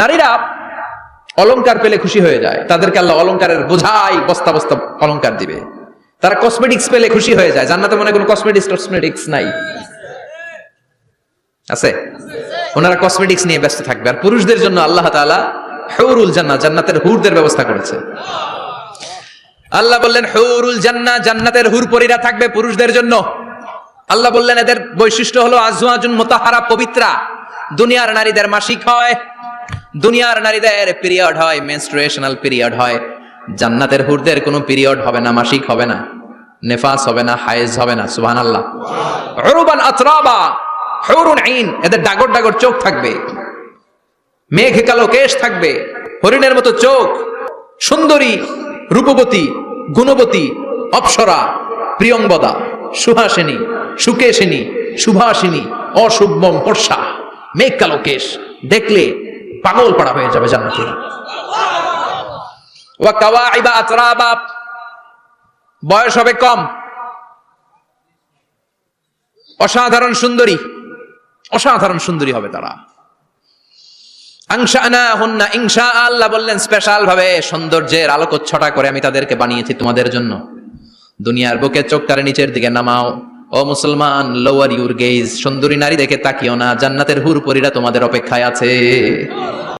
নারীরা অলংকার পেলে খুশি হয়ে যায়, তাদেরকে আল্লাহ অলংকারের বোঝাই বস্তা বস্তা অলংকার দিবে। তারা কসমেটিক্স পেলে খুশি হয়ে যায়, জান্নাতে মনে কোনো কসমেটিক্স নাই আছে, ওনারা কসমেটিক্স নিয়ে ব্যস্ত থাকবে। আর পুরুষদের জন্য আল্লাহ তাআলা হুরুল জান্নাহ, জান্নাতের হুরদের ব্যবস্থা করেছে। আল্লাহ বললেন হুরুল জান্নাহ, জান্নাতের হুর পরীরা থাকবে পুরুষদের জন্য। আল্লাহ বললেন এদের বৈশিষ্ট্য হলো আজওয়াজুন মুতাহহারা, পবিত্রা। দুনিয়ার নারীদের মাসিক হয়, দুনিয়ার নারীদের পিরিয়ড হয়, মেনস্ট্রুয়েশনাল পিরিয়ড হয়। জান্নাতের হুরদের কোনো পিরিয়ড হবে না, মাসিক হবে না, নেফাস হবে না, হায়েজ হবে না। সুবহানাল্লাহ। উরবান আতরাবা, হুরুন আইন, এদের ডাগর ডাগর চোখ থাকবে, মেঘ কালো কেশ থাকবে, হরিণের মতো চোখ, সুন্দরী, রূপবতী, গুণবতী, অপ্সরা, প্রিয়ংবদা, সুহাসিনী, সুকেশিনী, সুভাষিনী, অশুভম ফর্সা, মেঘ কালো কেশ, দেখলে পাগল পাড়া হয়ে যাবে জান্নাতীরা। ওয়া কাওয়াইবা আতরাবা, বয়স হবে কম, অসাধারণ সুন্দরী, অসাধারণ সুন্দরী হবে তারা। আনশানাহুন্না ইনশা, আল্লাহ বললেন স্পেশাল ভাবে সৌন্দর্যের আলোকচ্ছটা করে আমি তাদেরকে বানিয়েছি তোমাদের জন্য। দুনিয়ার বুকে চোখ তারে নিচের দিকে নামাও, ও মুসলমান, লোয়ার ইউর গেজ, সুন্দরী নারী দেখে তাকিও না, জান্নাতের হুর পরীরা তোমাদের অপেক্ষায় আছে।